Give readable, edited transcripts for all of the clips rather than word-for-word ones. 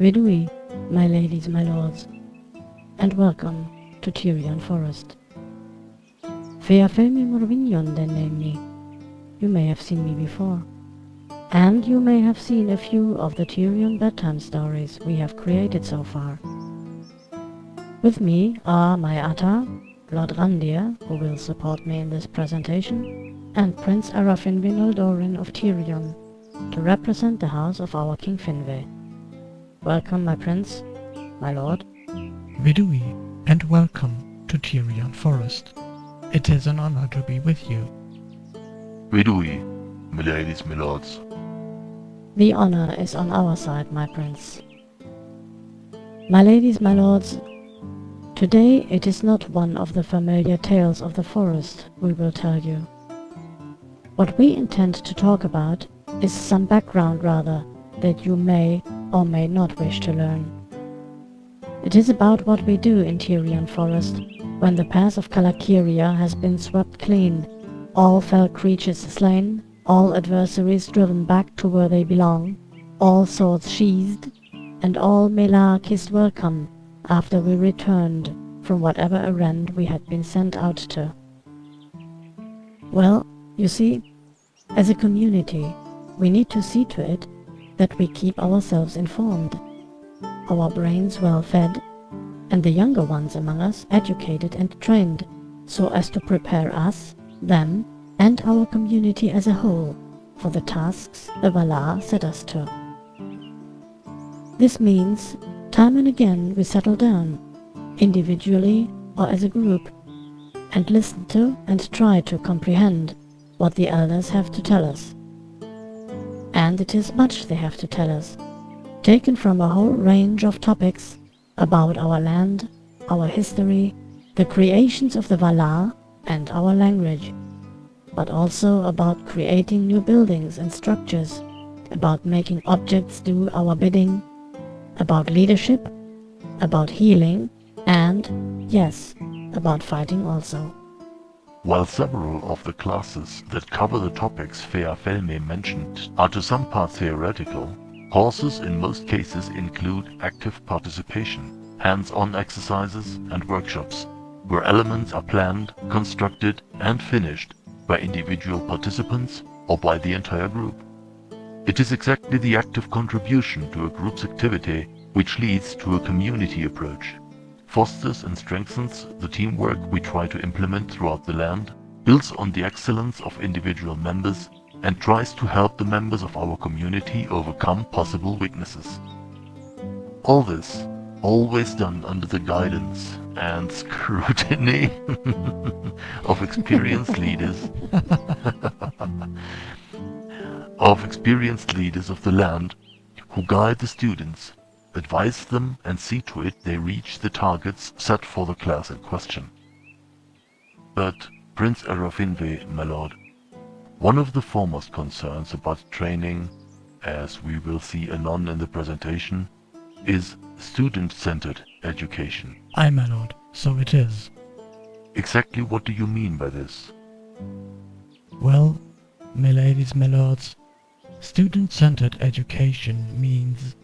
Vidui, my ladies, my lords, and welcome to Tirion Forest. Fëafelmë Morvinyon they name me. You may have seen me before. And you may have seen a few of the Tirion Bedtime stories we have created so far. With me are my Atta, Lord Randir, who will support me in this presentation, and Prince Finarfin and Lord of Tirion, to represent the house of our King Finwë. Welcome, my prince, my lord. Vidui, and welcome to Tirion Forest. It is an honor to be with you. Vidui, my ladies, my lords. The honor is on our side, my prince. My ladies, my lords, today it is not one of the familiar tales of the forest we will tell you. What we intend to talk about is some background rather that you may or may not wish to learn. It is about what we do in Tirion Forest when the pass of Kalakiria has been swept clean, all fell creatures slain, all adversaries driven back to where they belong, all swords sheathed, and all Mela kissed welcome after we returned from whatever errand we had been sent out to. Well, you see, as a community, we need to see to it that we keep ourselves informed, our brains well fed, and the younger ones among us educated and trained, so as to prepare us, them, and our community as a whole for the tasks the Valar set us to. This means, time and again we settle down, individually or as a group, and listen to and try to comprehend what the elders have to tell us. And it is much they have to tell us, taken from a whole range of topics about our land, our history, the creations of the Valar, and our language, but also about creating new buildings and structures, about making objects do our bidding, about leadership, about healing, and, yes, about fighting also. While several of the classes that cover the topics Fëafelmë mentioned are to some parts theoretical, courses in most cases include active participation, hands-on exercises and workshops, where elements are planned, constructed and finished by individual participants or by the entire group. It is exactly the active contribution to a group's activity which leads to a community approach, fosters and strengthens the teamwork we try to implement throughout the land, builds on the excellence of individual members, and tries to help the members of our community overcome possible weaknesses. All this always done under the guidance and scrutiny of experienced leaders of the land who guide the students, advise them and see to it they reach the targets set for the class in question. But, Prince Finwë, my lord, one of the foremost concerns about training, as we will see anon in the presentation, is student-centered education. Aye, my lord, so it is. Exactly what do you mean by this? Well, my ladies, my lords, student-centered education means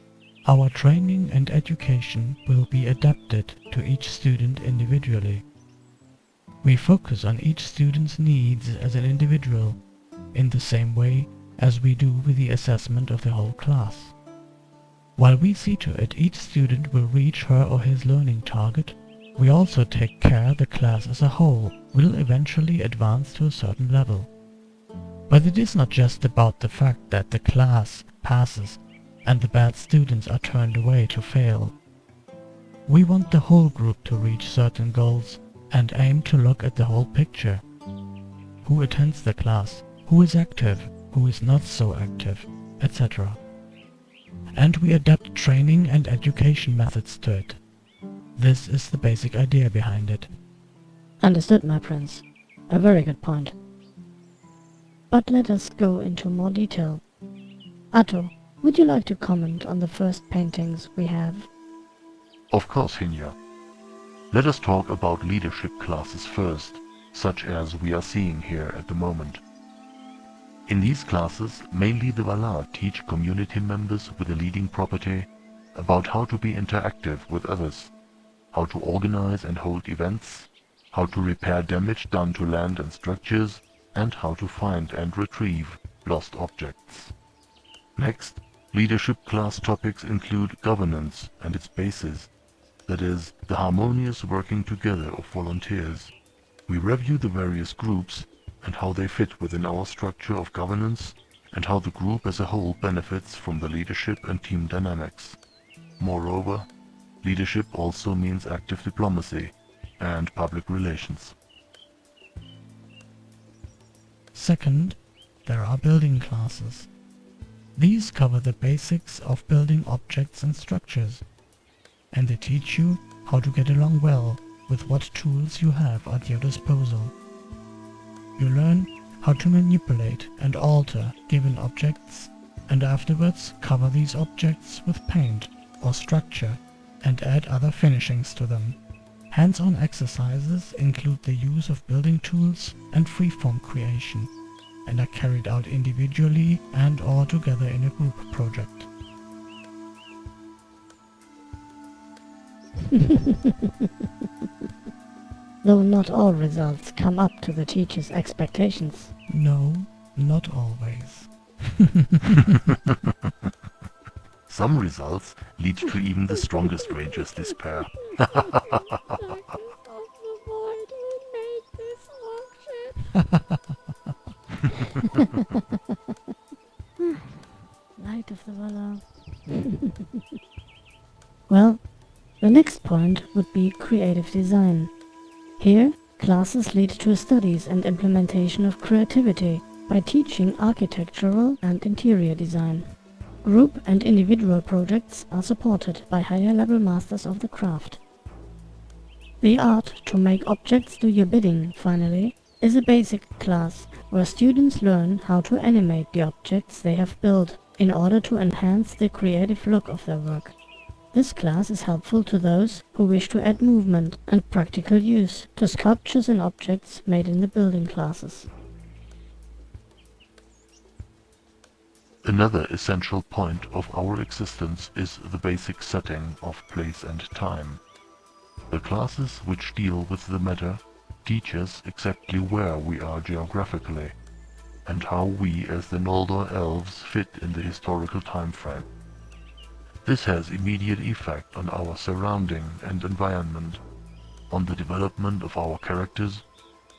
our training and education will be adapted to each student individually. We focus on each student's needs as an individual, in the same way as we do with the assessment of the whole class. While we see to it each student will reach her or his learning target, we also take care the class as a whole will eventually advance to a certain level. But it is not just about the fact that the class passes and the bad students are turned away to fail. We want the whole group to reach certain goals and aim to look at the whole picture. Who attends the class, who is active, who is not so active, etc. And we adapt training and education methods to it. This is the basic idea behind it. Understood, my prince. A very good point. But let us go into more detail. Atto, would you like to comment on the first paintings we have? Of course, Hinya. Let us talk about leadership classes first, such as we are seeing here at the moment. In these classes, mainly the Valar teach community members with a leading property about how to be interactive with others, how to organize and hold events, how to repair damage done to land and structures, and how to find and retrieve lost objects. Next, leadership class topics include governance and its basis, that is, the harmonious working together of volunteers. We review the various groups and how they fit within our structure of governance and how the group as a whole benefits from the leadership and team dynamics. Moreover, leadership also means active diplomacy and public relations. Second, there are building classes. These cover the basics of building objects and structures, and they teach you how to get along well with what tools you have at your disposal. You learn how to manipulate and alter given objects, and afterwards cover these objects with paint or structure and add other finishings to them. Hands-on exercises include the use of building tools and freeform creation, and are carried out individually and or together in a group project. Though not all results come up to the teacher's expectations. No, not always. Some results lead to even the strongest Ranger's despair. Light of the Valor. Well, the next point would be creative design. Here, classes lead to studies and implementation of creativity by teaching architectural and interior design. Group and individual projects are supported by higher-level masters of the craft. The art to make objects do your bidding, finally, is a basic class where students learn how to animate the objects they have built in order to enhance the creative look of their work. This class is helpful to those who wish to add movement and practical use to sculptures and objects made in the building classes. Another essential point of our existence is the basic setting of place and time. The classes which deal with the matter teach us exactly where we are geographically, and how we as the Noldor elves fit in the historical time frame. This has immediate effect on our surrounding and environment, on the development of our characters,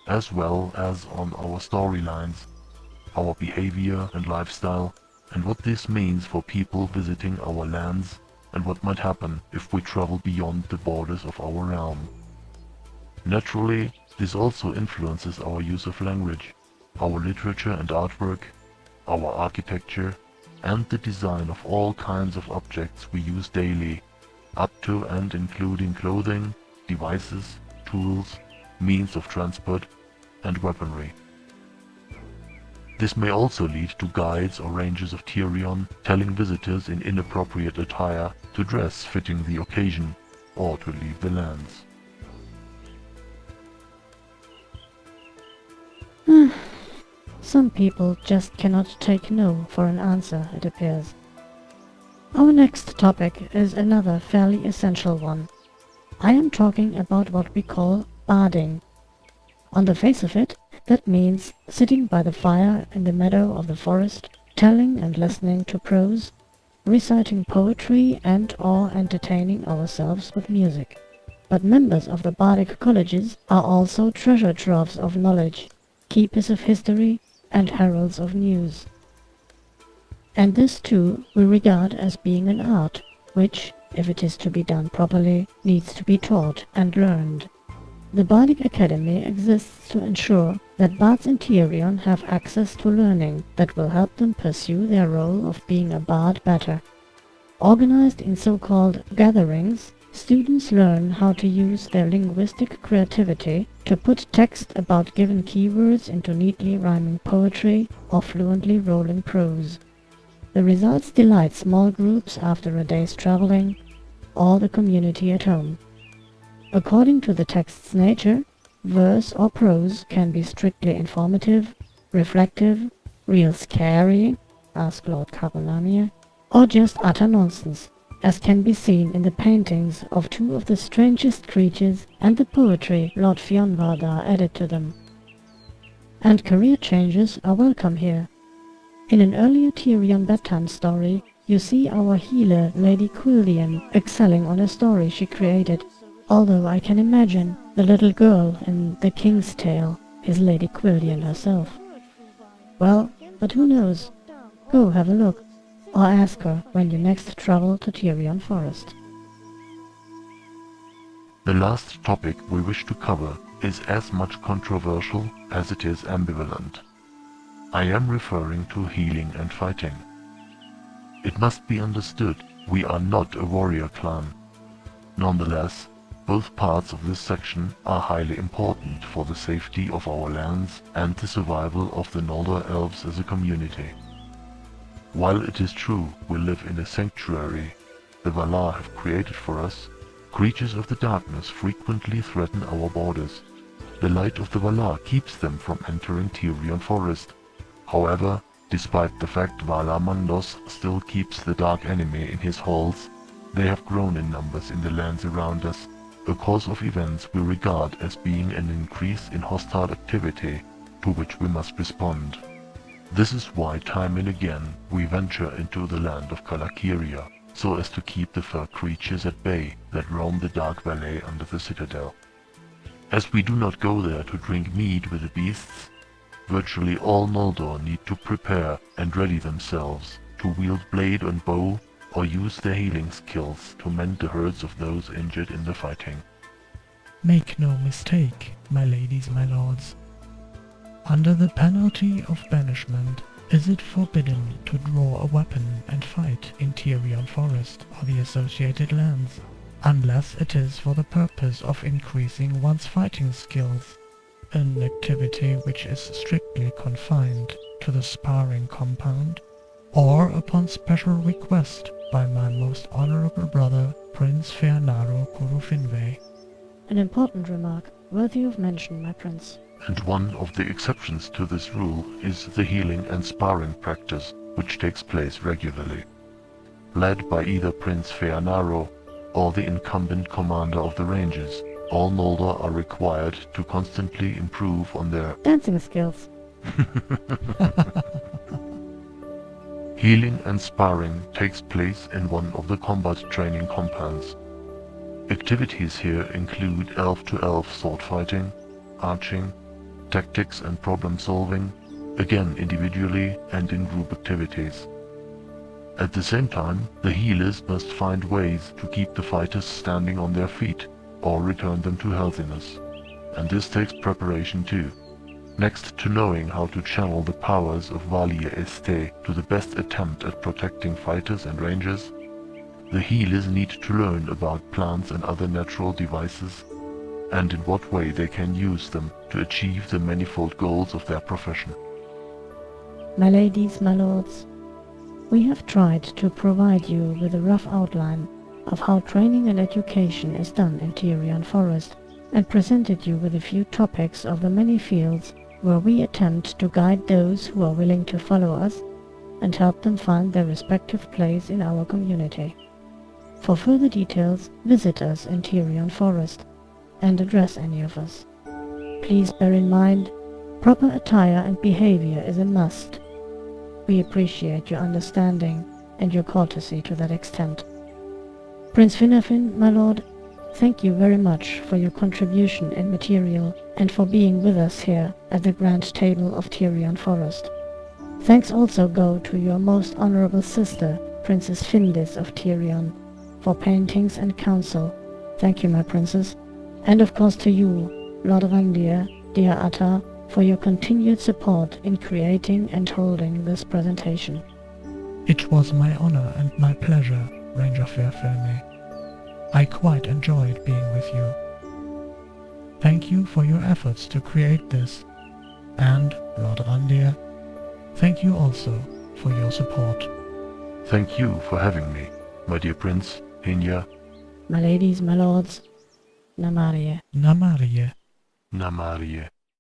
as well as on our storylines, our behavior and lifestyle, and what this means for people visiting our lands, and what might happen if we travel beyond the borders of our realm. Naturally, this also influences our use of language, our literature and artwork, our architecture, and the design of all kinds of objects we use daily, up to and including clothing, devices, tools, means of transport, and weaponry. This may also lead to guides or rangers of Tirion telling visitors in inappropriate attire to dress fitting the occasion, or to leave the lands. Some people just cannot take no for an answer, it appears. Our next topic is another fairly essential one. I am talking about what we call barding. On the face of it, that means sitting by the fire in the meadow of the forest, telling and listening to prose, reciting poetry and or entertaining ourselves with music. But members of the bardic colleges are also treasure troves of knowledge, keepers of history, and heralds of news. And this too we regard as being an art, which, if it is to be done properly, needs to be taught and learned. The Bardic Academy exists to ensure that bards in Tirion have access to learning that will help them pursue their role of being a bard better. Organized in so-called gatherings, students learn how to use their linguistic creativity to put text about given keywords into neatly rhyming poetry or fluently rolling prose. The results delight small groups after a day's traveling, or the community at home. According to the text's nature, verse or prose can be strictly informative, reflective, real scary, ask Lord Carbolamir, or just utter nonsense, as can be seen in the paintings of two of the strangest creatures and the poetry Lord Fëafelmë added to them. And career changes are welcome here. In an earlier Tirion Bedtime story, you see our healer Lady Quillian excelling on a story she created, although I can imagine the little girl in The King's Tale is Lady Quillian herself. Well, but who knows? Go have a look, or ask her when you next travel to Tirion Forest. The last topic we wish to cover is as much controversial as it is ambivalent. I am referring to healing and fighting. It must be understood we are not a warrior clan. Nonetheless, both parts of this section are highly important for the safety of our lands and the survival of the Noldor elves as a community. While it is true we live in a sanctuary the Valar have created for us, creatures of the darkness frequently threaten our borders. The light of the Valar keeps them from entering Tirion Forest. However, despite the fact Valar Mandos still keeps the dark enemy in his halls, they have grown in numbers in the lands around us, a cause of events we regard as being an increase in hostile activity to which we must respond. This is why time and again we venture into the land of Kalakiria, so as to keep the fur creatures at bay that roam the dark valley under the citadel. As we do not go there to drink mead with the beasts, virtually all Noldor need to prepare and ready themselves to wield blade and bow or use their healing skills to mend the hurts of those injured in the fighting. Make no mistake, my ladies, my lords. Under the penalty of banishment, is it forbidden to draw a weapon and fight in Tirion Forest or the associated lands, unless it is for the purpose of increasing one's fighting skills, an activity which is strictly confined to the sparring compound, or upon special request by my most honorable brother, Prince Fëafelmë Finarfin. An important remark, worthy of mention, my prince. And one of the exceptions to this rule is the healing and sparring practice, which takes place regularly. Led by either Prince Fëafelmë or the incumbent commander of the Rangers, all Noldor are required to constantly improve on their dancing skills. Healing and sparring takes place in one of the combat training compounds. Activities here include elf-to-elf sword fighting, arching, tactics and problem solving, again individually and in group activities. At the same time, the healers must find ways to keep the fighters standing on their feet or return them to healthiness, and this takes preparation too. Next to knowing how to channel the powers of Valir Este to the best attempt at protecting fighters and rangers, the healers need to learn about plants and other natural devices, and in what way they can use them to achieve the manifold goals of their profession. My ladies, my lords, we have tried to provide you with a rough outline of how training and education is done in Tirion Forest, and presented you with a few topics of the many fields where we attempt to guide those who are willing to follow us and help them find their respective place in our community. For further details, visit us in Tirion Forest and address any of us. Please bear in mind, proper attire and behavior is a must. We appreciate your understanding and your courtesy to that extent. Prince Finarfin, my lord, thank you very much for your contribution in material and for being with us here at the Grand Table of Tirion Forest. Thanks also go to your most honorable sister, Princess Findis of Tirion, for paintings and counsel. Thank you, my princess. And of course to you, Lord Randir, dear Atta, for your continued support in creating and holding this presentation. It was my honor and my pleasure, Ranger Fëafelmë. I quite enjoyed being with you. Thank you for your efforts to create this, and, Lord Randir, thank you also for your support. Thank you for having me, my dear Prince, Hinya. My ladies, my lords, Namarie. Namarie. Namarie.